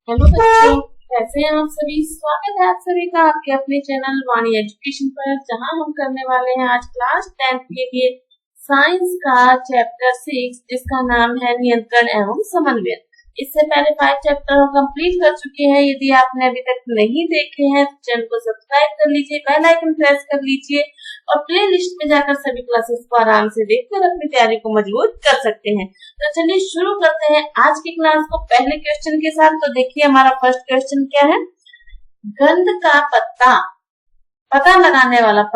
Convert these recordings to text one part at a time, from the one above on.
Hello बच्चों, कैसे हैं आप सभी। स्वागत है आप सभी का आपके अपने चैनल वाणी एजुकेशन पर, जहां हम करने वाले हैं आज क्लास 10th के लिए साइंस का चैप्टर 6, जिसका नाम है नियंत्रण एवं समन्वय। इससे पहले 5 चैप्टर हम कंप्लीट कर चुके हैं। यदि आपने अभी तक नहीं देखे हैं तो चैनल को सब्सक्राइब कर लीजिए, बेल आइकन प्रेस कर लीजिए और प्ले लिस्ट में जाकर सभी क्लासेस को आराम से देखकर अपनी तैयारी को मजबूत कर सकते हैं। तो चलिए शुरू करते हैं आज की क्लास को पहले क्वेश्चन के साथ। तो देखिए हमारा फर्स्ट क्वेश्चन क्या है। गंध का पता लगाने वाला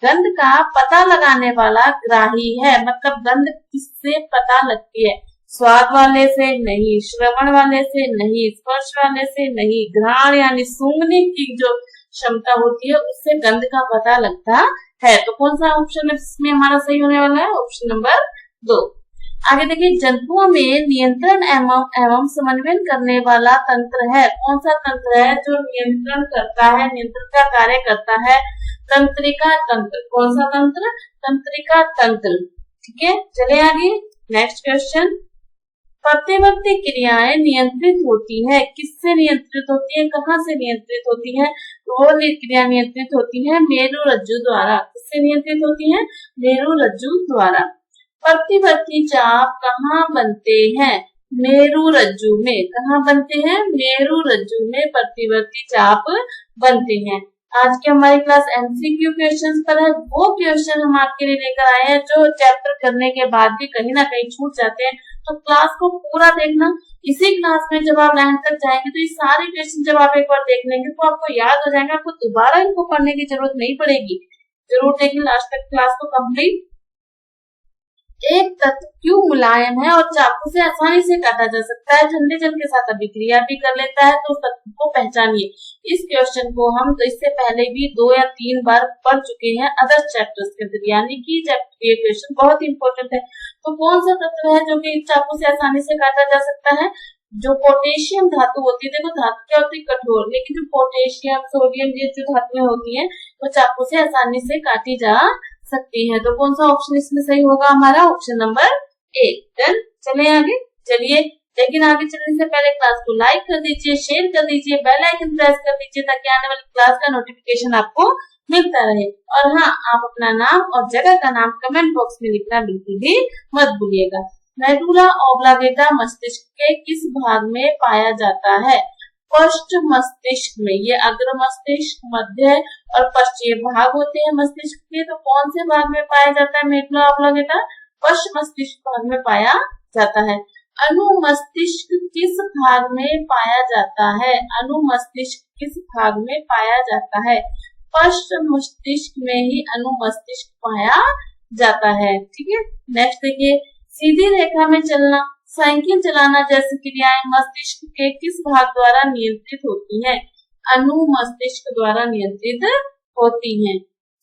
गंध का पता लगाने वाला ग्राही है। मतलब गंध किससे पता लगती है? स्वाद वाले से नहीं, श्रवण वाले से नहीं, स्पर्श वाले से नहीं, घ्राण यानी सूंघने की जो क्षमता होती है उससे गंध का पता लगता है। तो कौन सा ऑप्शन इसमें हमारा सही होने वाला है? Option number 2। आगे देखिए, जंतुओं में नियंत्रण एवं समन्वय करने वाला तंत्र है। कौन सा तंत्र है जो नियंत्रण करता है, नियंत्रण का कार्य करता है? तंत्रिका तंत्र। कौन सा तंत्र? तंत्रिका तंत्र। ठीक है, चले आगे। Next question. प्रतिवर्ती क्रियाएं नियंत्रित होती है। किससे नियंत्रित होती है? कहाँ से नियंत्रित होती है? वो क्रिया नियंत्रित होती है मेरु रज्जु द्वारा। किससे नियंत्रित होती है? मेरु रज्जु द्वारा। प्रतिवर्ती चाप कहाँ बनते हैं? मेरु रज्जु में। कहाँ बनते हैं? मेरु रज्जु में प्रतिवर्ती चाप बनते हैं। आज की हमारी क्लास एमसीक्यू क्वेश्चंस पर है। वो क्वेश्चन हम आपके लिए लेकर आए हैं जो चैप्टर करने के बाद भी कहीं ना कहीं छूट जाते हैं। तो क्लास को पूरा देखना। इसी क्लास में जब आप 9 तक जाएंगे तो ये सारे क्वेश्चन जब आप एक बार देख लेंगे तो आपको याद हो जाएगा। आपको दोबारा इनको पढ़ने की जरूरत नहीं पड़ेगी। जरूर देखिए लास्ट तक क्लास को कंप्लीट। एक तत्व क्यों मुलायम है और चाकू से आसानी से काटा जा सकता है? ठंडे जल के साथ अभिक्रिया भी कर लेता है, तो तत्व को पहचानिए। इस क्वेश्चन को हम तो इससे पहले भी 2 या 3 बार पढ़ चुके हैं अदर चैप्टर्स के अंदर, यानी कि ये क्वेश्चन बहुत इंपॉर्टेंट है। तो कौन सा तत्व है जो कि चाकू से आसानी से काटा जा सकता है? जो पोटेशियम धातु होती है। देखो धातु क्या होती है? कठोर, लेकिन जो पोटेशियम, सोडियम ये जो धातुएं होती है वो चाकू से आसानी से काटी जा सकती है। तो कौन सा ऑप्शन इसमें सही होगा? हमारा ऑप्शन नंबर 1। डन। चले आगे। चलिए, लेकिन आगे चलने से पहले क्लास को लाइक कर दीजिए, शेयर कर दीजिए, बेल आइकन प्रेस कर दीजिए ताकि आने वाली क्लास का नोटिफिकेशन आपको मिलता रहे। और हाँ, आप अपना नाम और जगह का नाम कमेंट बॉक्स में लिखना बिल्कुल भी मत भूलिएगा। मेडुला ऑब्लांगेटा मस्तिष्क के किस भाग में पाया जाता है? पश्च मस्तिष्क में। ये अग्र मस्तिष्क, मध्य और पश्चिम भाग होते हैं मस्तिष्क के। तो कौन से भाग में पाया जाता है मेडुला ऑब्लांगेटा? पश्च मस्तिष्क भाग में पाया जाता है। अनुमस्तिष्क किस भाग में पाया जाता है? अनुमस्तिष्क किस भाग में पाया जाता है? पश्च मस्तिष्क में ही अनुमस्तिष्क पाया जाता है। ठीक है, नेक्स्ट देखिए, सीधी रेखा में चलना, साइकिल चलाना जैसी क्रियाएं मस्तिष्क के किस भाग द्वारा नियंत्रित होती हैं? अनुमस्तिष्क द्वारा नियंत्रित होती हैं।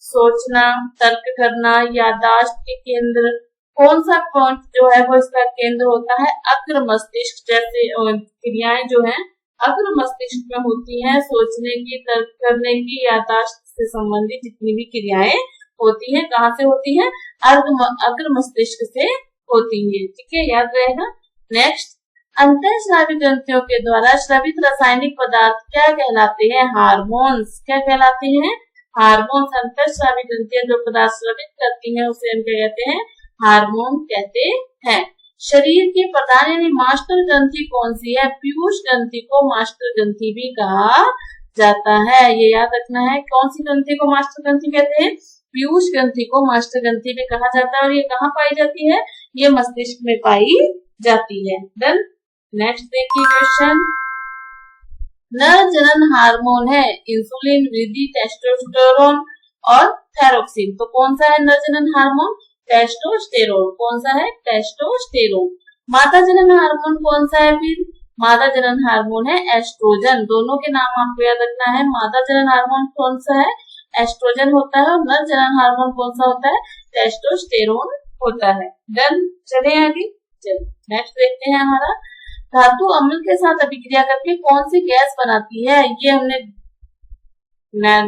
सोचना, तर्क करना, याददाश्त के केंद्र, कौन सा पॉइंट जो है वो इसका केंद्र होता है? अग्र मस्तिष्क जैसे क्रियाएं जो हैं अग्र मस्तिष्क में होती हैं। सोचने की, तर्क करने की, याददाश्त से संबंधित जितनी भी क्रियाएं होती हैं कहाँ से होती हैं? अग्र मस्तिष्क से होती है। ठीक है, याद रहेगा। नेक्स्ट, अंतःस्रावी ग्रंथियों के द्वारा स्रावित रासायनिक पदार्थ क्या कहलाते हैं? हार्मोन्स। क्या कहलाते हैं? हार्मोन्स। अंतःस्रावी ग्रंथियां जो पदार्थ स्रावित करती हैं उसे हम क्या कहते हैं? हार्मोन कहते हैं। शरीर की प्रधान यानी मास्टर ग्रंथि कौन सी है? पीयूष ग्रंथि को मास्टर ग्रंथि भी कहा जाता है। ये याद रखना है। कौन सी ग्रंथि को मास्टर ग्रंथि कहते हैं? पीयूष ग्रंथि को मास्टर ग्रंथि भी कहा जाता है। और ये कहाँ पाई जाती है? ये मस्तिष्क में पाई जाती है। डन। नेक्स्ट देखिए क्वेश्चन। नर जनन हार्मोन है इंसुलिन, वृद्धि, टेस्टोस्टेरोन और थायरोक्सिन। तो कौन सा है नर जनन हार्मोन? टेस्टोस्टेरोन। कौन सा है? टेस्टोस्टेरोन। माता जनन हार्मोन कौन सा है? फिर मादा जनन हार्मोन है एस्ट्रोजन। दोनों के नाम आपको याद रखना है। मादा जनन हार्मोन कौन सा है? एस्ट्रोजन होता है। और नर जनन हार्मोन कौन सा होता है? टेस्टोस्टेरोन होता है। डन। चले आगे। चलिए नेक्स्ट देखते हैं हमारा, धातु अम्ल के साथ अभिक्रिया करके कौन सी गैस बनाती है? ये हमने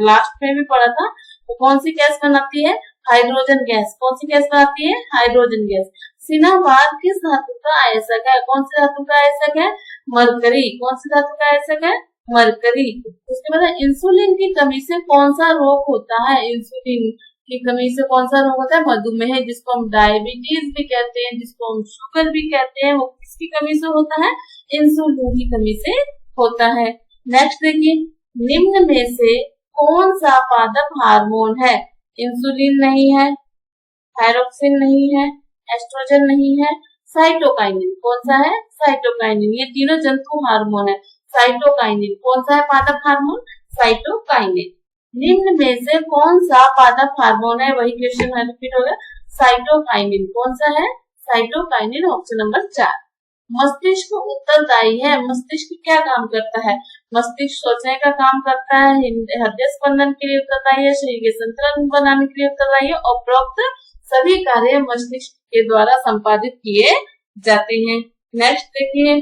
लास्ट में भी पढ़ा था। तो कौन सी गैस बनाती है? Hydrogen gas. कौन सी गैस बनाती है? Hydrogen gas. सिनाबाद किस धातु का आयसक है? कौन से धातु का आयसक है? मरकरी। कौन सी धातु का आयस्क है? मरकरी। उसके बाद इंसुलिन की कमी से कौन सा रोग होता है? इंसुलिन की कमी से कौन सा रोग होता है? मधुमेह, जिसको हम डायबिटीज भी कहते हैं, जिसको हम शुगर भी कहते हैं, वो किसकी कमी से होता है? इंसुलिन की कमी से होता है। नेक्स्ट देखिए, निम्न में से कौन सा पादप हार्मोन है? इंसुलिन नहीं है, थायरोक्सिन नहीं है, एस्ट्रोजन नहीं है, साइटोकाइनिन। कौन सा है? साइटोकाइनिन। ये तीनों जंतु हार्मोन है। साइटोकाइनिन कौन सा है पादप हार्मोन? साइटोकाइनिन। निम्न में से कौन सा पादप हार्मोन है? वही क्वेश्चन है, रिपीट हो गया। साइटोकाइनिन कौन सा है? Cytokinin, option number 4। मस्तिष्क उत्तरदायी है। मस्तिष्क क्या काम करता है? मस्तिष्क सोचने का काम करता है, हृदय स्पंदन के लिए उत्तरदायी है, शरीर के संतुलन बनाने के लिए उत्तरदायी है, उपरोक्त सभी कार्य मस्तिष्क के द्वारा संपादित किए जाते हैं। नेक्स्ट देखिए,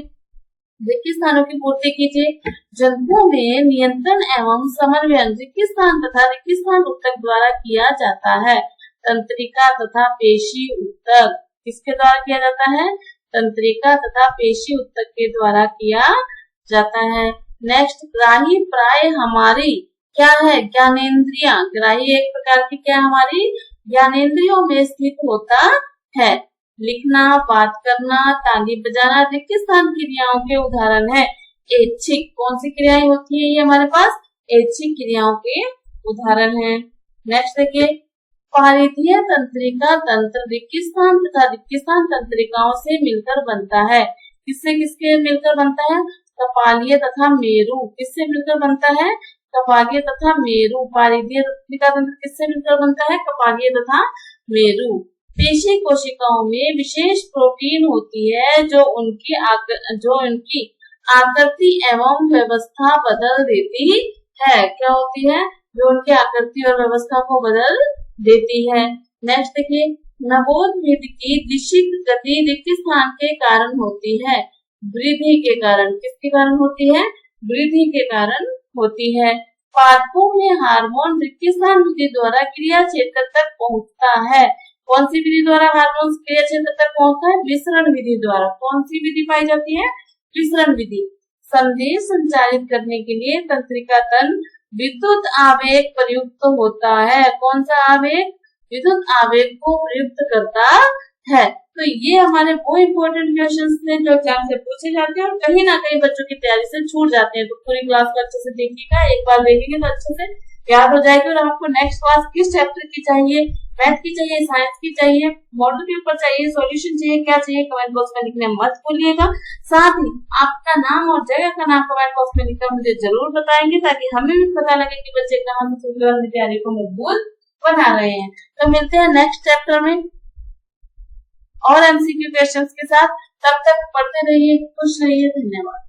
रिक्त स्थानों की पूर्ति कीजिए। जंतुओं में नियंत्रण एवं समन्वयन रिक्त स्थान तथा रिक्त स्थान ऊतक द्वारा किया जाता है। तंत्रिका तथा पेशी ऊतक किसके द्वारा किया जाता है? तंत्रिका तथा पेशी ऊतक के द्वारा किया जाता है। नेक्स्ट, ग्राही प्राय हमारी क्या है? ज्ञानेंद्रियां। ग्राही एक प्रकार की क्या हमारी ज्ञानेंद्रियों में स्थित होता है। लिखना, बात करना, ताली बजाना रिक्त स्थान क्रियाओं के उदाहरण है। ऐच्छिक कौन सी क्रियाएं होती है? ये हमारे पास ऐच्छिक क्रियाओं के उदाहरण है। नेक्स्ट देखिए, परिधीय तंत्रिका तंत्र रिक्त स्थान तथा रिक्त स्थान तंत्रिकाओं से मिलकर बनता है। किससे किसके मिलकर बनता है? कपालीय तथा मेरु। किससे मिलकर बनता है? कपालीय तथा मेरु। परिधीय तंत्रिका तंत्र किससे मिलकर बनता है? कपालीय तथा मेरु। पेशी कोशिकाओं में विशेष प्रोटीन होती है जो उनकी आकृति एवं व्यवस्था बदल देती है। क्या होती है? जो उनकी आकृति और व्यवस्था को बदल देती है। नेक्स्ट देखिए, नवोत्थित की दिशिक गति रिक्त स्थान के कारण होती है। वृद्धि के कारण। किसके कारण होती है? वृद्धि के कारण होती है। पादपों में हार्मोन रिक्त स्थान विधि द्वारा क्रिया क्षेत्र तक पहुंचता है। कौन सी विधि द्वारा हार्मोन क्रिया क्षेत्र तक पहुंचता है? विसरण विधि द्वारा। कौन सी विधि पाई जाती है? विसरण विधि। संदेश संचारित करने के लिए तंत्रिका तंत्र विद्युत आवेग प्रयुक्त होता है। कौन सा आवेग? विद्युत आवेग को प्रयुक्त करता है। तो ये हमारे वो इम्पोर्टेंट क्वेश्चंस थे जो एग्जाम से पूछे जाते हैं और कहीं ना कहीं बच्चों की तैयारी से छूट जाते हैं। तो पूरी क्लास को अच्छे से देखिएगा, एक बार देखेंगे तो अच्छे से याद हो जाएगी। और आपको नेक्स्ट क्लास किस चैप्टर की चाहिए? मैथ की चाहिए, साइंस की चाहिए, मॉडल पेपर चाहिए, सॉल्यूशन चाहिए, क्या चाहिए? कमेंट बॉक्स में लिखने मत भूलिएगा। साथ ही आपका नाम और जगह का नाम कमेंट बॉक्स में लिखकर मुझे जरूर बताएंगे ताकि हमें भी पता लगे कि बच्चे कहाँ से तैयारी को मजबूत बना रहे हैं। तो मिलते हैं नेक्स्ट चैप्टर में और एमसीक्यू क्वेश्चंस के साथ। तब तक पढ़ते रहिए, खुश रहिए। धन्यवाद।